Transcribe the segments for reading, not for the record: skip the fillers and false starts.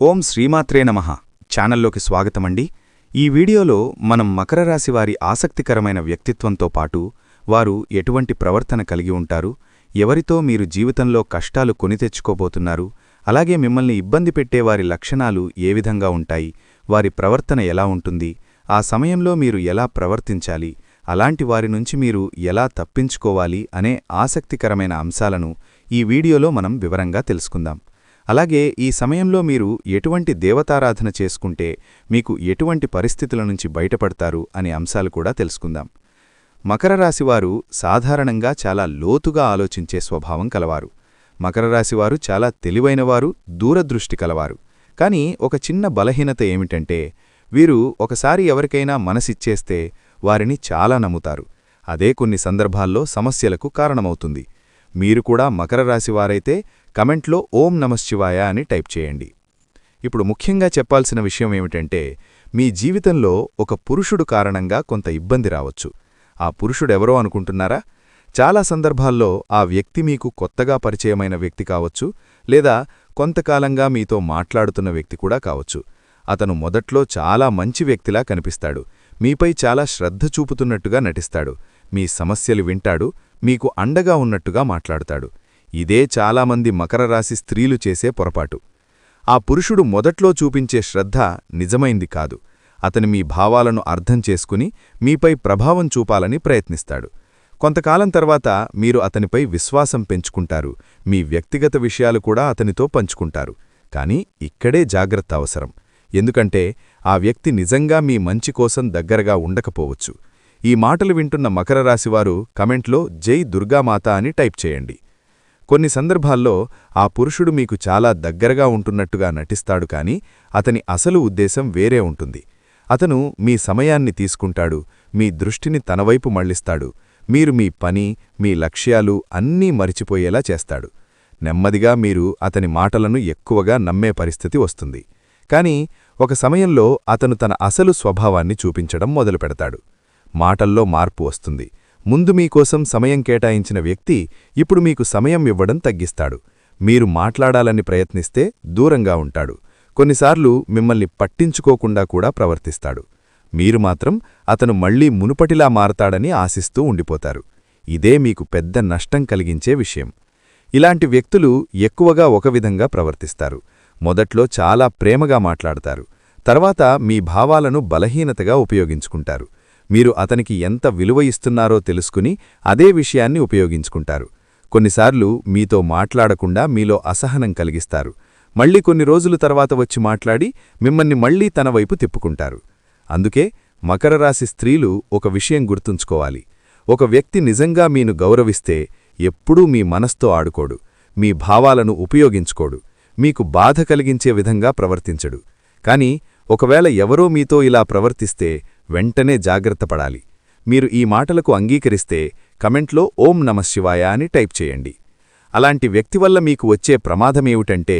ఓం శ్రీమాత్రే నమః ఛానల్లోకి స్వాగతమండి. ఈ వీడియోలో మనం మకర రాశి వారి ఆసక్తికరమైన వ్యక్తిత్వంతో పాటు వారు ఎటువంటి ప్రవర్తన కలిగి ఉంటారు, ఎవరితో మీరు జీవితంలో కష్టాలు కొని తెచ్చుకోబోతున్నారు, అలాగే మిమ్మల్ని ఇబ్బంది పెట్టే వారి లక్షణాలు ఏ విధంగా ఉంటాయి, వారి ప్రవర్తన ఎలా ఉంటుంది, ఆ సమయంలో మీరు ఎలా ప్రవర్తించాలి, అలాంటి వారి నుంచి మీరు ఎలా తప్పించుకోవాలి అనే ఆసక్తికరమైన అంశాలను ఈ వీడియోలో మనం వివరంగా తెలుసుకుందాం. అలాగే ఈ సమయంలో మీరు ఎటువంటి దేవతారాధన చేసుకుంటే మీకు ఎటువంటి పరిస్థితుల నుంచి బయటపడతారు అనే అంశాలు కూడా తెలుసుకుందాం. మకర రాశివారు సాధారణంగా చాలా లోతుగా ఆలోచించే స్వభావం కలవారు. మకర రాశివారు చాలా తెలివైనవారు, దూరదృష్టి కలవారు. కానీ ఒక చిన్న బలహీనత ఏమిటంటే వీరు ఒకసారి ఎవరికైనా మనసిచ్చేస్తే వారిని చాలా నమ్ముతారు. అదే కొన్ని సందర్భాల్లో సమస్యలకు కారణమవుతుంది. మీరు కూడా మకర రాశివారైతే కమెంట్లో ఓం నమఃశివాయ అని టైప్ చేయండి. ఇప్పుడు ముఖ్యంగా చెప్పాల్సిన విషయం ఏమిటంటే మీ జీవితంలో ఒక పురుషుడు కారణంగా కొంత ఇబ్బంది రావచ్చు. ఆ పురుషుడెవరో అనుకుంటున్నారా? చాలా సందర్భాల్లో ఆ వ్యక్తి మీకు కొత్తగా పరిచయమైన వ్యక్తి కావచ్చు, లేదా కొంతకాలంగా మీతో మాట్లాడుతున్న వ్యక్తి కూడా కావచ్చు. అతను మొదట్లో చాలా మంచి వ్యక్తిలా కనిపిస్తాడు, మీపై చాలా శ్రద్ధ చూపుతున్నట్టుగా నటిస్తాడు, మీ సమస్యలు వింటాడు, మీకు అండగా ఉన్నట్టుగా మాట్లాడుతాడు. ఇదే చాలామంది మకర రాశి స్త్రీలు చేసే పొరపాటు. ఆ పురుషుడు మొదట్లో చూపించే శ్రద్ధ నిజమైంది కాదు. అతని మీ భావాలను అర్థం చేసుకుని మీపై ప్రభావం చూపాలని ప్రయత్నిస్తాడు. కొంతకాలం తర్వాత మీరు అతనిపై విశ్వాసం పెంచుకుంటారు, మీ వ్యక్తిగత విషయాలు కూడా అతనితో పంచుకుంటారు. కానీ ఇక్కడే జాగ్రత్త అవసరం. ఎందుకంటే ఆ వ్యక్తి నిజంగా మీ మంచి కోసం దగ్గరగా ఉండకపోవచ్చు. ఈ మాటలు వింటున్న మకర రాశివారు కమెంట్లో జై దుర్గామాత అని టైప్ చేయండి. కొన్ని సందర్భాల్లో ఆ పురుషుడు మీకు చాలా దగ్గరగా ఉంటున్నట్టుగా నటిస్తాడు, కానీ అతని అసలు ఉద్దేశం వేరే ఉంటుంది. అతను మీ సమయాన్ని తీసుకుంటాడు, మీ దృష్టిని తనవైపు మళ్లిస్తాడు, మీరు మీ పని, మీ లక్ష్యాలు అన్నీ మరిచిపోయేలా చేస్తాడు. నెమ్మదిగా మీరు అతని మాటలను ఎక్కువగా నమ్మే పరిస్థితి వస్తుంది. కానీ ఒక సమయంలో అతను తన అసలు స్వభావాన్ని చూపించడం మొదలుపెడతాడు. మాటల్లో మార్పు వస్తుంది. ముందు మీకోసం సమయం కేటాయించిన వ్యక్తి ఇప్పుడు మీకు సమయం ఇవ్వడం తగ్గిస్తాడు. మీరు మాట్లాడాలని ప్రయత్నిస్తే దూరంగా ఉంటాడు. కొన్నిసార్లు మిమ్మల్ని పట్టించుకోకుండా కూడా ప్రవర్తిస్తాడు. మీరు మాత్రం అతను మళ్లీ మునుపటిలా మారతాడని ఆశిస్తూ ఉండిపోతారు. ఇదే మీకు పెద్ద నష్టం కలిగించే విషయం. ఇలాంటి వ్యక్తులు ఎక్కువగా ఒక విధంగా ప్రవర్తిస్తారు. మొదట్లో చాలా ప్రేమగా మాట్లాడతారు, తర్వాత మీ భావాలను బలహీనతగా ఉపయోగించుకుంటారు. మీరు అతనికి ఎంత విలువ ఇస్తున్నారో తెలుసుకుని అదే విషయాన్ని ఉపయోగించుకుంటారు. కొన్నిసార్లు మీతో మాట్లాడకుండా మీలో అసహనం కలిగిస్తారు. మళ్లీ కొన్ని రోజుల తర్వాత వచ్చి మాట్లాడి మిమ్మల్ని మళ్లీ తన వైపు తిప్పుకుంటారు. అందుకే మకర రాశి స్త్రీలు ఒక విషయం గుర్తుంచుకోవాలి. ఒక వ్యక్తి నిజంగా మీను గౌరవిస్తే ఎప్పుడూ మీ మనస్తో ఆడుకోడు, మీ భావాలను ఉపయోగించుకోడు, మీకు బాధ కలిగించే విధంగా ప్రవర్తించడు. కాని ఒకవేళ ఎవరో మీతో ఇలా ప్రవర్తిస్తే వెంటనే జాగ్రత్తపడాలి. మీరు ఈ మాటలకు అంగీకరిస్తే కమెంట్లో ఓం నమఃశివాయ అని టైప్ చేయండి. అలాంటి వ్యక్తి వల్ల మీకు వచ్చే ప్రమాదమేమిటంటే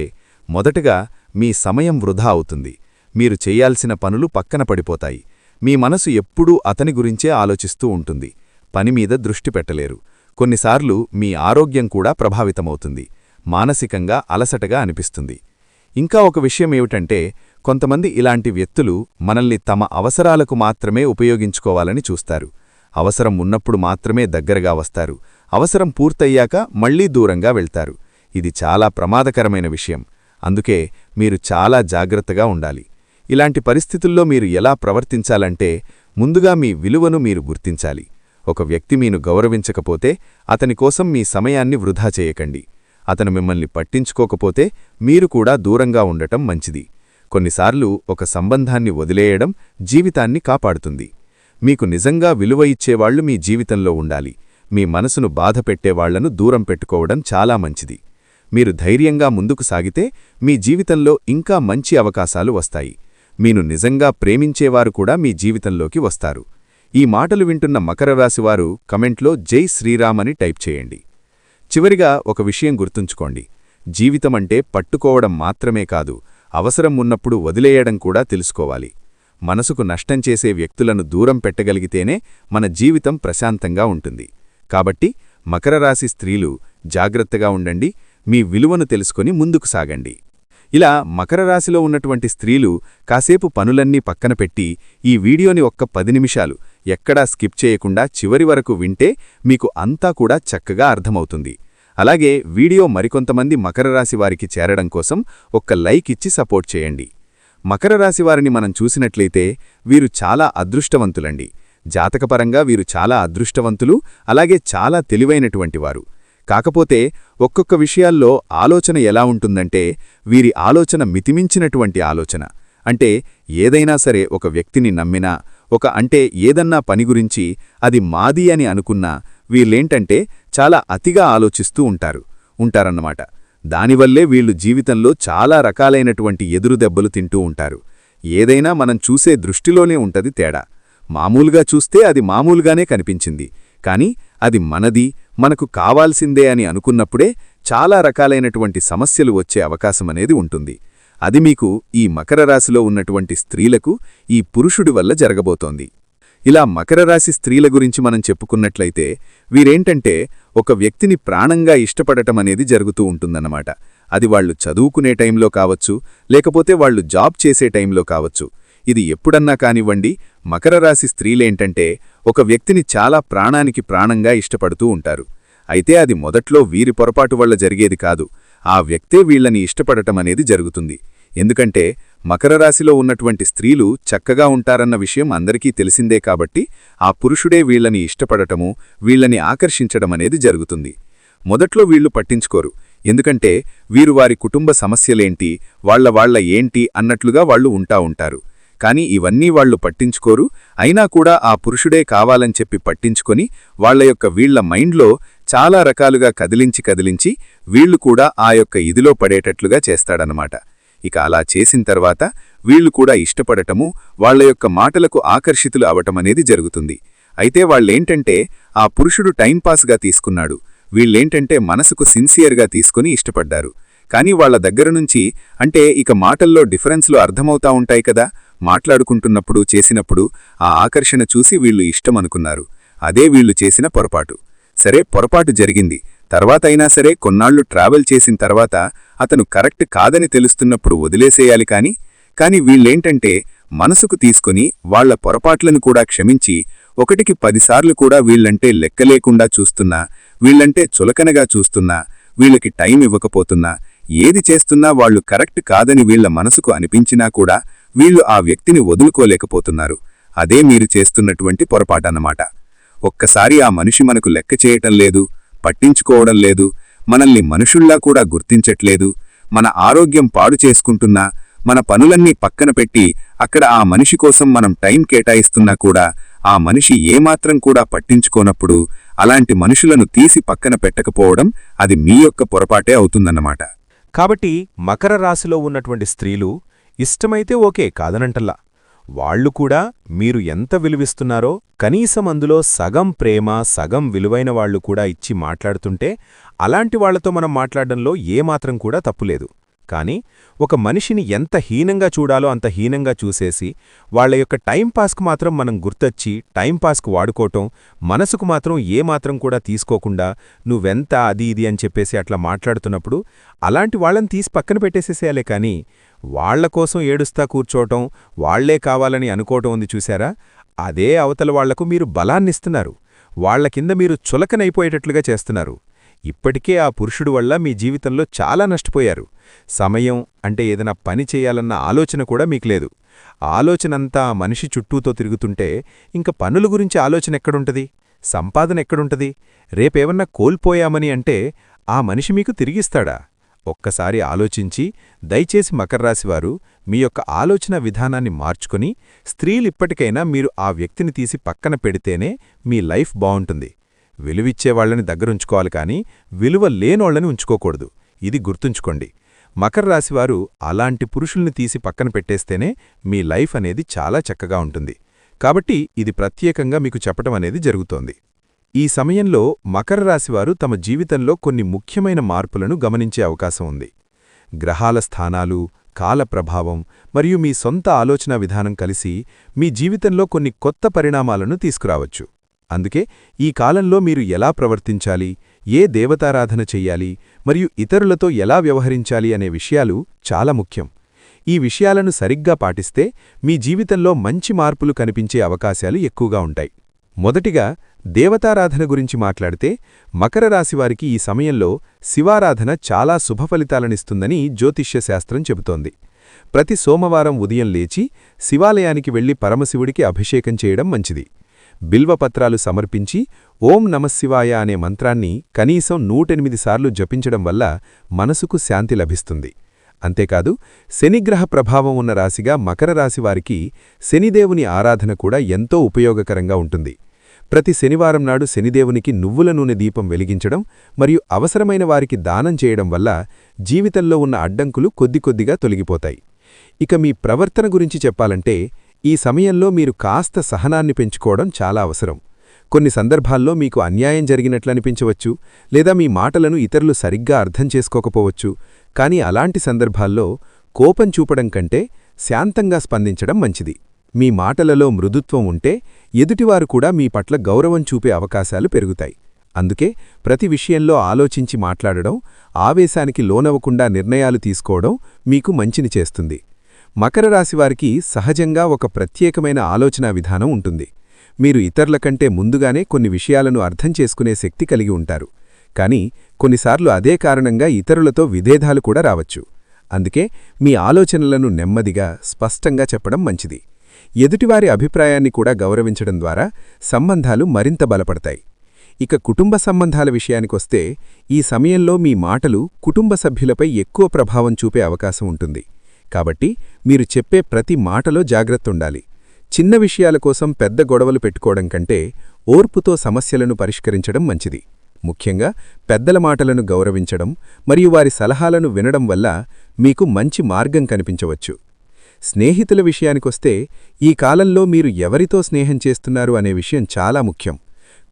మొదటగా మీ సమయం వృధా అవుతుంది. మీరు చెయ్యాల్సిన పనులు పక్కన పడిపోతాయి. మీ మనసు ఎప్పుడూ అతని గురించే ఆలోచిస్తూ ఉంటుంది. పనిమీద దృష్టి పెట్టలేరు. కొన్నిసార్లు మీ ఆరోగ్యం కూడా ప్రభావితమవుతుంది. మానసికంగా అలసటగా అనిపిస్తుంది. ఇంకా ఒక విషయమేమిటంటే కొంతమంది ఇలాంటి వ్యక్తులు మనల్ని తమ అవసరాలకు మాత్రమే ఉపయోగించుకోవాలని చూస్తారు. అవసరం ఉన్నప్పుడు మాత్రమే దగ్గరగా వస్తారు, అవసరం పూర్తయ్యాక మళ్లీ దూరంగా వెళ్తారు. ఇది చాలా ప్రమాదకరమైన విషయం. అందుకే మీరు చాలా జాగ్రత్తగా ఉండాలి. ఇలాంటి పరిస్థితుల్లో మీరు ఎలా ప్రవర్తించాలంటే ముందుగా మీ విలువను మీరు గుర్తించాలి. ఒక వ్యక్తి మీను గౌరవించకపోతే అతని కోసం మీ సమయాన్ని వృధా చేయకండి. అతను మిమ్మల్ని పట్టించుకోకపోతే మీరు కూడా దూరంగా ఉండటం మంచిది. కొన్నిసార్లు ఒక సంబంధాన్ని వదిలేయడం జీవితాన్ని కాపాడుతుంది. మీకు నిజంగా విలువ ఇచ్చేవాళ్లు మీ జీవితంలో ఉండాలి. మీ మనసును బాధపెట్టేవాళ్లను దూరం పెట్టుకోవడం చాలా మంచిది. మీరు ధైర్యంగా ముందుకు సాగితే మీ జీవితంలో ఇంకా మంచి అవకాశాలు వస్తాయి. మీను నిజంగా ప్రేమించేవారు కూడా మీ జీవితంలోకి వస్తారు. ఈ మాటలు వింటున్న మకర రాశివారు కమెంట్లో జై శ్రీరామ్ అని టైప్ చేయండి. చివరిగా ఒక విషయం గుర్తుంచుకోండి. జీవితమంటే పట్టుకోవడం మాత్రమే కాదు, అవసరం ఉన్నప్పుడు వదిలేయడం కూడా తెలుసుకోవాలి. మనసుకు నష్టం చేసే వ్యక్తులను దూరం పెట్టగలిగితేనే మన జీవితం ప్రశాంతంగా ఉంటుంది. కాబట్టి మకర రాశి స్త్రీలు జాగ్రత్తగా ఉండండి, మీ విలువను తెలుసుకొని ముందుకు సాగండి. ఇలా మకర రాశిలో ఉన్నటువంటి స్త్రీలు కాసేపు పనులన్నీ పక్కన పెట్టి ఈ వీడియోని ఒక్క 10 నిమిషాలు ఎక్కడా స్కిప్ చేయకుండా చివరి వరకు వింటే మీకు అంతా కూడా చక్కగా అర్థమవుతుంది. అలాగే వీడియో మరికొంతమంది మకర రాశి వారికి చేరడం కోసం ఒక్క లైక్ ఇచ్చి సపోర్ట్ చేయండి. మకర రాశి వారిని మనం చూసినట్లయితే వీరు చాలా అదృష్టవంతులండి. జాతకపరంగా వీరు చాలా అదృష్టవంతులు, అలాగే చాలా తెలివైనటువంటి వారు. కాకపోతే ఒక్కొక్క విషయాల్లో ఆలోచన ఎలా ఉంటుందంటే వీరి ఆలోచన మితిమించినటువంటి ఆలోచన. అంటే ఏదైనా సరే ఒక వ్యక్తిని నమ్మినా, ఏదన్నా పని గురించి అది మాది అని అనుకున్నా వీళ్ళేంటంటే చాలా అతిగా ఆలోచిస్తూ ఉంటారన్నమాట. దానివల్లే వీళ్ళు జీవితంలో చాలా రకాలైనటువంటి ఎదురుదెబ్బలు తింటూ ఉంటారు. ఏదైనా మనం చూసే దృష్టిలోనే ఉంటది తేడా. మామూలుగా చూస్తే అది మామూలుగానే కనిపించింది, కాని అది మనది, మనకు కావాల్సిందే అని అనుకున్నప్పుడే చాలా రకాలైనటువంటి సమస్యలు వచ్చే అవకాశమనేది ఉంటుంది. అది మీకు ఈ మకర రాశిలో ఉన్నటువంటి స్త్రీలకు ఈ పురుషుడి వల్ల జరగబోతోంది. ఇలా మకర రాశి స్త్రీల గురించి మనం చెప్పుకున్నట్లయితే వీరేంటంటే ఒక వ్యక్తిని ప్రాణంగా ఇష్టపడటమనేది జరుగుతూ ఉంటుందన్నమాట. అది వాళ్లు చదువుకునే టైంలో కావచ్చు, లేకపోతే వాళ్లు జాబ్ చేసే టైంలో కావచ్చు. ఇది ఎప్పుడన్నా కానివ్వండి, మకర రాశి స్త్రీలేంటంటే ఒక వ్యక్తిని చాలా ప్రాణానికి ప్రాణంగా ఇష్టపడుతూ ఉంటారు. అయితే అది మొదట్లో వీరి పొరపాటు వల్ల జరిగేది కాదు, ఆ వ్యక్తే వీళ్లని ఇష్టపడటమనేది జరుగుతుంది. ఎందుకంటే మకర రాశిలో ఉన్నటువంటి స్త్రీలు చక్కగా ఉంటారన్న విషయం అందరికీ తెలిసిందే కాబట్టి ఆ పురుషుడే వీళ్లని ఇష్టపడటము, వీళ్లని ఆకర్షించడమనేది జరుగుతుంది. మొదట్లో వీళ్లు పట్టించుకోరు, ఎందుకంటే వీరు వారి కుటుంబ సమస్యలేంటి, వాళ్ల ఏంటి అన్నట్లుగా వాళ్లు ఉంటారు. కాని ఇవన్నీ వాళ్లు పట్టించుకోరు. అయినా కూడా ఆ పురుషుడే కావాలని చెప్పి పట్టించుకొని వీళ్ల మైండ్లో చాలా రకాలుగా కదిలించి వీళ్లు కూడా ఆ యొక్క ఇదిలో పడేటట్లుగా చేస్తాడనమాట. ఇక అలా చేసిన తర్వాత వీళ్లు కూడా ఇష్టపడటము, వాళ్ల యొక్క మాటలకు ఆకర్షితులు అవటమనేది జరుగుతుంది. అయితే వాళ్లేంటంటే ఆ పురుషుడు టైంపాస్గా తీసుకున్నాడు, వీళ్లేంటంటే మనసుకు సిన్సియర్గా తీసుకుని ఇష్టపడ్డారు. కాని వాళ్ల దగ్గరనుంచి ఇక మాటల్లో డిఫరెన్స్లు అర్థమవుతా ఉంటాయి కదా, మాట్లాడుకుంటున్నప్పుడు చేసినప్పుడు ఆ ఆకర్షణ చూసి వీళ్లు ఇష్టమనుకున్నారు. అదే వీళ్లు చేసిన పొరపాటు. సరే, పొరపాటు జరిగింది, తర్వాతైనా సరే కొన్నాళ్లు ట్రావెల్ చేసిన తర్వాత అతను కరెక్ట్ కాదని తెలుస్తున్నప్పుడు వదిలేసేయాలి. కాని వీళ్లేంటంటే మనసుకు తీసుకుని వాళ్ల పొరపాట్లను కూడా క్షమించి 1కి 10 సార్లు కూడా వీళ్లంటే లెక్కలేకుండా చూస్తున్నా, వీళ్లంటే చులకనగా చూస్తున్నా, వీళ్ళకి టైం ఇవ్వకపోతున్నా, ఏది చేస్తున్నా వాళ్లు కరెక్ట్ కాదని వీళ్ల మనసుకు అనిపించినా కూడా వీళ్లు ఆ వ్యక్తిని వదులుకోలేకపోతున్నారు. అదే మీరు చేస్తున్నటువంటి పొరపాటన్నమాట. ఒక్కసారి ఆ మనిషి మనకు లెక్క చేయటం లేదు, పట్టించుకోవడం లేదు, మనల్ని మనుషుల్లా కూడా గుర్తించట్లేదు, మన ఆరోగ్యం పాడు చేసుకుంటున్నా, మన పనులన్నీ పక్కన పెట్టి అక్కడ ఆ మనిషి కోసం మనం టైం కేటాయిస్తున్నా కూడా ఆ మనిషి ఏమాత్రం కూడా పట్టించుకోనప్పుడు అలాంటి మనుషులను తీసి పక్కన పెట్టకపోవడం అది మీ యొక్క పొరపాటే అవుతుందన్నమాట. కాబట్టి మకర రాశిలో ఉన్నటువంటి స్త్రీలు ఇష్టమైతే ఓకే, కాదనంటల్లా. వాళ్లు కూడా మీరు ఎంత విలువిస్తున్నారో కనీసం అందులో సగం ప్రేమ, సగం విలువైన వాళ్లు కూడా ఇచ్చి మాట్లాడుతుంటే అలాంటి వాళ్లతో మనం మాట్లాడడంలో ఏమాత్రం కూడా తప్పులేదు. కాని ఒక మనిషిని ఎంత హీనంగా చూడాలో అంత హీనంగా చూసేసి వాళ్ల యొక్క టైంపాస్కు మాత్రం మనం గుర్తొచ్చి టైంపాస్కు వాడుకోవటం, మనసుకు మాత్రం ఏమాత్రం కూడా తీసుకోకుండా నువ్వెంత అది ఇది అని చెప్పేసి అట్లా మాట్లాడుతున్నప్పుడు అలాంటి వాళ్లని తీసి పక్కన పెట్టేసేసేయాలే. కాని వాళ్లకోసం ఏడుస్తా కూర్చోవటం, వాళ్లే కావాలని అనుకోవటం ఉంది చూశారా, అదే అవతల వాళ్లకు మీరు బలాన్నిస్తున్నారు, వాళ్ల కింద మీరు చులకనైపోయేటట్లుగా చేస్తున్నారు. ఇప్పటికే ఆ పురుషుడు వల్ల మీ జీవితంలో చాలా నష్టపోయారు. సమయం ఏదైనా పని చేయాలన్న ఆలోచన కూడా మీకు లేదు. ఆలోచనంతా మనిషి చుట్టూతో తిరుగుతుంటే ఇంక పనుల గురించి ఆలోచన ఎక్కడుంటది, సంపాదన ఎక్కడుంటది? రేపేమన్నా కోల్పోయామని ఆ మనిషి మీకు తిరిగిస్తాడా? ఒక్కసారి ఆలోచించి దయచేసి మకర్రాశివారు మీ యొక్క ఆలోచన విధానాన్ని మార్చుకుని స్త్రీలిప్పటికైనా మీరు ఆ వ్యక్తిని తీసి పక్కన పెడితేనే మీ లైఫ్ బావుంటుంది. విలువిచ్చేవాళ్లని దగ్గరుంచుకోవాలి కాని విలువ లేనోళ్లని ఉంచుకోకూడదు. ఇది గుర్తుంచుకోండి. మకర రాశివారు అలాంటి పురుషుల్ని తీసి పక్కన పెట్టేస్తేనే మీ లైఫ్ అనేది చాలా చక్కగా ఉంటుంది. కాబట్టి ఇది ప్రత్యేకంగా మీకు చెప్పటం అనేది జరుగుతోంది. ఈ సమయంలో మకర రాశివారు తమ జీవితంలో కొన్ని ముఖ్యమైన మార్పులను గమనించే అవకాశం ఉంది. గ్రహాల స్థానాలు, కాల ప్రభావం మరియు మీ సొంత ఆలోచనా విధానం కలిసి మీ జీవితంలో కొన్ని కొత్త పరిణామాలను తీసుకురావచ్చు. అందుకే ఈ కాలంలో మీరు ఎలా ప్రవర్తించాలి, ఏ దేవతారాధన చెయ్యాలి మరియు ఇతరులతో ఎలా వ్యవహరించాలి అనే విషయాలు చాలా ముఖ్యం. ఈ విషయాలను సరిగ్గా పాటిస్తే మీ జీవితంలో మంచి మార్పులు కనిపించే అవకాశాలు ఎక్కువగా ఉంటాయి. మొదటిగా దేవతారాధన గురించి మాట్లాడితే మకర రాశివారికి ఈ సమయంలో శివారాధన చాలా శుభఫలితాలనిస్తుందని జ్యోతిష్య శాస్త్రం చెబుతోంది. ప్రతి సోమవారం ఉదయం లేచి శివాలయానికి వెళ్లి పరమశివుడికి అభిషేకం చేయడం మంచిది. బిల్వపత్రాలు సమర్పించి ఓం నమఃశివాయ అనే మంత్రాన్ని కనీసం 108 సార్లు జపించడం వల్ల మనసుకు శాంతి లభిస్తుంది. అంతేకాదు శనిగ్రహ ప్రభావం ఉన్న రాశిగా మకర రాశివారికి శనిదేవుని ఆరాధన కూడా ఎంతో ఉపయోగకరంగా ఉంటుంది. ప్రతి శనివారం నాడు శనిదేవునికి నువ్వుల నూనె దీపం వెలిగించడం మరియు అవసరమైన వారికి దానం చేయడం వల్ల జీవితంలో ఉన్న అడ్డంకులు కొద్దికొద్దిగా తొలగిపోతాయి. ఇక మీ ప్రవర్తన గురించి చెప్పాలంటే ఈ సమయంలో మీరు కాస్త సహనాన్ని పెంచుకోవడం చాలా అవసరం. కొన్ని సందర్భాల్లో మీకు అన్యాయం జరిగినట్లనిపించవచ్చు, లేదా మీ మాటలను ఇతరులు సరిగ్గా అర్థం చేసుకోకపోవచ్చు. కానీ అలాంటి సందర్భాల్లో కోపం చూపడం కంటే శాంతంగా స్పందించడం మంచిది. మీ మాటలలో మృదుత్వం ఉంటే ఎదుటివారు కూడా మీ పట్ల గౌరవం చూపే అవకాశాలు పెరుగుతాయి. అందుకే ప్రతి విషయంలో ఆలోచించి మాట్లాడడం, ఆవేశానికి లోనవ్వకుండా నిర్ణయాలు తీసుకోవడం మీకు మంచిని చేస్తుంది. మకర రాశివారికి సహజంగా ఒక ప్రత్యేకమైన ఆలోచనా విధానం ఉంటుంది. మీరు ఇతరుల కంటే ముందుగానే కొన్ని విషయాలను అర్థం చేసుకునే శక్తి కలిగి ఉంటారు. కానీ కొన్నిసార్లు అదే కారణంగా ఇతరులతో విభేదాలు కూడా రావచ్చు. అందుకే మీ ఆలోచనలను నెమ్మదిగా, స్పష్టంగా చెప్పడం మంచిది. ఎదుటివారి అభిప్రాయాన్ని కూడా గౌరవించడం ద్వారా సంబంధాలు మరింత బలపడతాయి. ఇక కుటుంబ సంబంధాల విషయానికొస్తే ఈ సమయంలో మీ మాటలు కుటుంబ సభ్యులపై ఎక్కువ ప్రభావం చూపే అవకాశం ఉంటుంది. కాబట్టి మీరు చెప్పే ప్రతి మాటలో జాగ్రత్తుండాలి. చిన్న విషయాల కోసం పెద్ద గొడవలు పెట్టుకోవడం కంటే ఓర్పుతో సమస్యలను పరిష్కరించడం మంచిది. ముఖ్యంగా పెద్దల మాటలను గౌరవించడం మరియు వారి సలహాలను వినడం వల్ల మీకు మంచి మార్గం కనిపించవచ్చు. స్నేహితుల విషయానికొస్తే ఈ కాలంలో మీరు ఎవరితో స్నేహం చేస్తున్నారు అనే విషయం చాలా ముఖ్యం.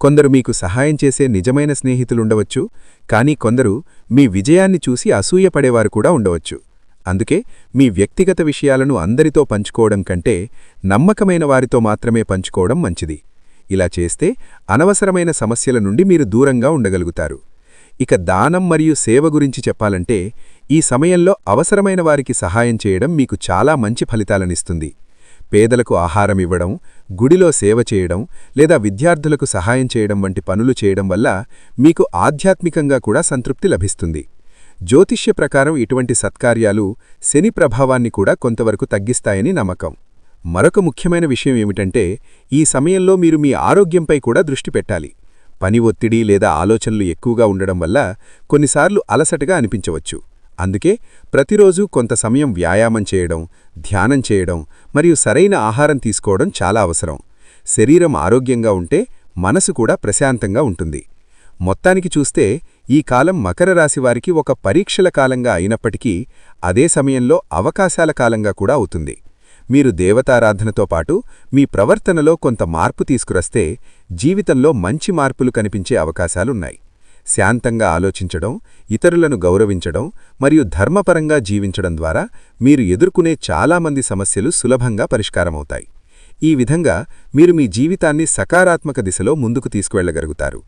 కొందరు మీకు సహాయం చేసే నిజమైన స్నేహితులుండవచ్చు, కానీ కొందరు మీ విజయాన్ని చూసి అసూయపడేవారు కూడా ఉండవచ్చు. అందుకే మీ వ్యక్తిగత విషయాలను అందరితో పంచుకోవడం కంటే నమ్మకమైన వారితో మాత్రమే పంచుకోవడం మంచిది. ఇలా చేస్తే అనవసరమైన సమస్యల నుండి మీరు దూరంగా ఉండగలుగుతారు. ఇక దానం మరియు సేవ గురించి చెప్పాలంటే ఈ సమయంలో అవసరమైన వారికి సహాయం చేయడం మీకు చాలా మంచి ఫలితాలనిస్తుంది. పేదలకు ఆహారం ఇవ్వడం, గుడిలో సేవ చేయడం లేదా విద్యార్థులకు సహాయం చేయడం వంటి పనులు చేయడం వల్ల మీకు ఆధ్యాత్మికంగా కూడా సంతృప్తి లభిస్తుంది. జ్యోతిష్య ప్రకారం ఇటువంటి సత్కార్యాలు శని ప్రభావాన్ని కూడా కొంతవరకు తగ్గిస్తాయని నమ్మకం. మరొక ముఖ్యమైన విషయం ఏమిటంటే ఈ సమయంలో మీరు మీ ఆరోగ్యంపై కూడా దృష్టి పెట్టాలి. పని ఒత్తిడి లేదా ఆలోచనలు ఎక్కువగా ఉండడం వల్ల కొన్నిసార్లు అలసటగా అనిపించవచ్చు. అందుకే ప్రతిరోజూ కొంత సమయం వ్యాయామం చేయడం, ధ్యానం చేయడం మరియు సరైన ఆహారం తీసుకోవడం చాలా అవసరం. శరీరం ఆరోగ్యంగా ఉంటే మనసు కూడా ప్రశాంతంగా ఉంటుంది. మొత్తానికి చూస్తే ఈ కాలం మకర రాశివారికి ఒక పరీక్షల కాలంగా అయినప్పటికీ అదే సమయంలో అవకాశాల కాలంగా కూడా అవుతుంది. మీరు దేవతారాధనతో పాటు మీ ప్రవర్తనలో కొంత మార్పు తీసుకురస్తే జీవితంలో మంచి మార్పులు కనిపించే అవకాశాలున్నాయి. శాంతంగా ఆలోచించడం, ఇతరులను గౌరవించడం మరియు ధర్మపరంగా జీవించడం ద్వారా మీరు ఎదుర్కొనే చాలామంది సమస్యలు సులభంగా పరిష్కారమవుతాయి. ఈ విధంగా మీరు మీ జీవితాన్ని సకారాత్మక దిశలో ముందుకు తీసుకువెళ్లగలుగుతారు.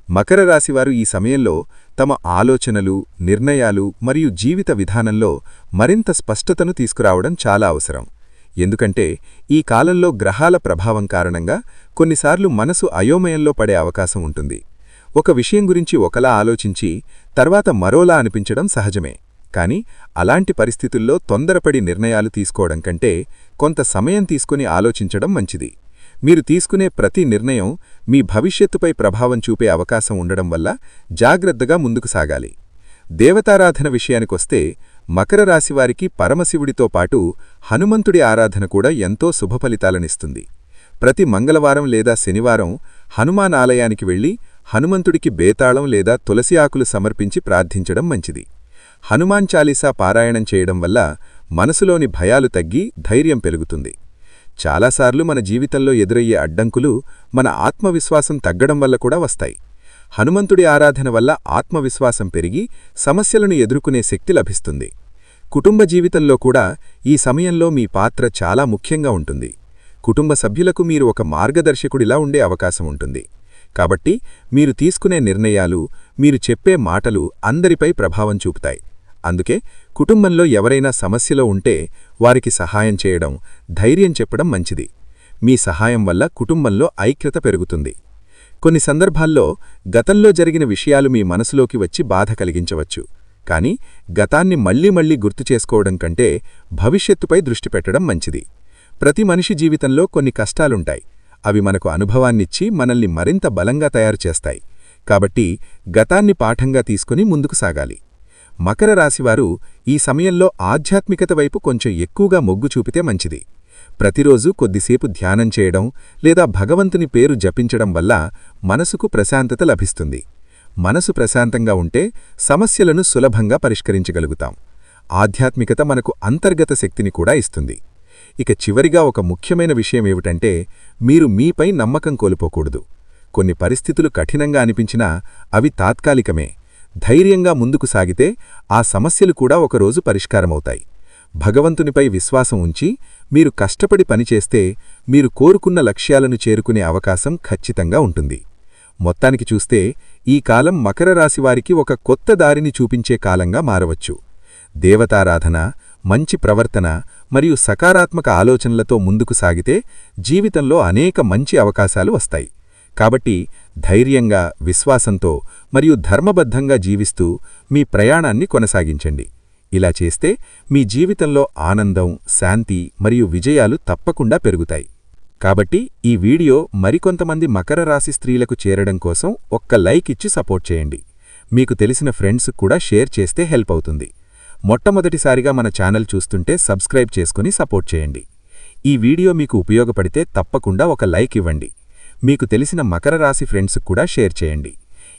మకర రాశివారు ఈ సమయంలో తమ ఆలోచనలు, నిర్ణయాలు మరియు జీవిత విధానంలో మరింత స్పష్టతను తీసుకురావడం చాలా అవసరం. ఎందుకంటే ఈ కాలంలో గ్రహాల ప్రభావం కారణంగా కొన్నిసార్లు మనసు అయోమయంలో పడే అవకాశం ఉంటుంది. ఒక విషయం గురించి ఒకలా ఆలోచించి తర్వాత మరోలా అనిపించడం సహజమే. కానీ అలాంటి పరిస్థితుల్లో తొందరపడి నిర్ణయాలు తీసుకోవడం కంటే కొంత సమయం తీసుకుని ఆలోచించడం మంచిది. మీరు తీసుకునే ప్రతి నిర్ణయం మీ భవిష్యత్తుపై ప్రభావం చూపే అవకాశం ఉండడం వల్ల జాగ్రత్తగా ముందుకు సాగాలి. దేవతారాధన విషయానికొస్తే మకర రాశివారికి పరమశివుడితో పాటు హనుమంతుడి ఆరాధన కూడా ఎంతో శుభఫలితాలనిస్తుంది. ప్రతి మంగళవారం లేదా శనివారం హనుమాన్ ఆలయానికి వెళ్లి హనుమంతుడికి బేతాళం లేదా తులసి ఆకులు సమర్పించి ప్రార్థించడం మంచిది. హనుమాన్ చాలీసా పారాయణం చేయడం వల్ల మనసులోని భయాలు తగ్గి ధైర్యం పెరుగుతుంది. చాలాసార్లు మన జీవితంలో ఎదురయ్యే అడ్డంకులు మన ఆత్మవిశ్వాసం తగ్గడం వల్ల కూడా వస్తాయి. హనుమంతుడి ఆరాధన వల్ల ఆత్మవిశ్వాసం పెరిగి సమస్యలను ఎదుర్కొనే శక్తి లభిస్తుంది. కుటుంబ జీవితంలో కూడా ఈ సమయంలో మీ పాత్ర చాలా ముఖ్యంగా ఉంటుంది. కుటుంబ సభ్యులకు మీరు ఒక మార్గదర్శకుడిలా ఉండే అవకాశం ఉంటుంది. కాబట్టి మీరు తీసుకునే నిర్ణయాలు, మీరు చెప్పే మాటలు అందరిపై ప్రభావం చూపుతాయి. అందుకే కుటుంబంలో ఎవరైనా సమస్యలో ఉంటే వారికి సహాయం చేయడం, ధైర్యం చెప్పడం మంచిది. మీ సహాయం వల్ల కుటుంబంలో ఐక్యత పెరుగుతుంది. కొన్ని సందర్భాల్లో గతంలో జరిగిన విషయాలు మీ మనసులోకి వచ్చి బాధ కలిగించవచ్చు. కానీ గతాన్ని మళ్లీ మళ్లీ గుర్తుచేసుకోవడం కంటే భవిష్యత్తుపై దృష్టి పెట్టడం మంచిది. ప్రతి మనిషి జీవితంలో కొన్ని కష్టాలుంటాయి. అవి మనకు అనుభవాన్నిచ్చి మనల్ని మరింత బలంగా తయారు చేస్తాయి. కాబట్టి గతాన్ని పాఠంగా తీసుకుని ముందుకు సాగాలి. మకర రాశివారు ఈ సమయంలో ఆధ్యాత్మికత వైపు కొంచెం ఎక్కువగా మొగ్గు చూపితే మంచిది. ప్రతిరోజూ కొద్దిసేపు ధ్యానం చేయడం లేదా భగవంతుని పేరు జపించడం వల్ల మనసుకు ప్రశాంతత లభిస్తుంది. మనసు ప్రశాంతంగా ఉంటే సమస్యలను సులభంగా పరిష్కరించగలుగుతాం. ఆధ్యాత్మికత మనకు అంతర్గత శక్తిని కూడా ఇస్తుంది. ఇక చివరిగా ఒక ముఖ్యమైన విషయమేమిటంటే, మీరు మీపై నమ్మకం కోల్పోకూడదు. కొన్ని పరిస్థితులు కఠినంగా అనిపించినా అవి తాత్కాలికమే. ధైర్యంగా ముందుకు సాగితే ఆ సమస్యలు కూడా ఒకరోజు పరిష్కారమవుతాయి. భగవంతునిపై విశ్వాసం ఉంచి మీరు కష్టపడి పనిచేస్తే మీరు కోరుకున్న లక్ష్యాలను చేరుకునే అవకాశం ఖచ్చితంగా ఉంటుంది. మొత్తానికి చూస్తే ఈ కాలం మకర రాశివారికి ఒక కొత్త దారిని చూపించే కాలంగా మారవచ్చు. దేవతారాధన, మంచి ప్రవర్తన మరియు సకారాత్మక ఆలోచనలతో ముందుకు సాగితే జీవితంలో అనేక మంచి అవకాశాలు వస్తాయి. కాబట్టి ధైర్యంగా, విశ్వాసంతో మరియు ధర్మబద్ధంగా జీవిస్తూ మీ ప్రయాణాన్ని కొనసాగించండి. ఇలా చేస్తే మీ జీవితంలో ఆనందం, శాంతి మరియు విజయాలు తప్పకుండా పెరుగుతాయి. కాబట్టి ఈ వీడియో మరికొంతమంది మకర రాశి స్త్రీలకు చేరడం కోసం ఒక్క లైక్ ఇచ్చి సపోర్ట్ చేయండి. మీకు తెలిసిన ఫ్రెండ్స్ కూడా షేర్ చేస్తే హెల్ప్ అవుతుంది. మొట్టమొదటిసారిగా మన ఛానల్ చూస్తుంటే సబ్స్క్రైబ్ చేసుకుని సపోర్ట్ చేయండి. ఈ వీడియో మీకు ఉపయోగపడితే తప్పకుండా ఒక లైక్ ఇవ్వండి. మీకు తెలిసిన మకర రాశి ఫ్రెండ్స్ కూడా షేర్ చేయండి.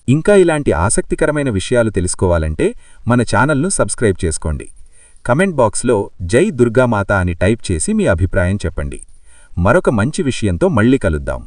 ఇంకా ఇలాంటి ఆసక్తికరమైన విషయాలు తెలుసుకోవాలంటే మన ఛానల్ను సబ్స్క్రైబ్ చేసుకోండి. కమెంట్ బాక్స్లో జై దుర్గామాత అని టైప్ చేసి మీ అభిప్రాయం చెప్పండి. మరొక మంచి విషయంతో మళ్ళీ కలుద్దాం.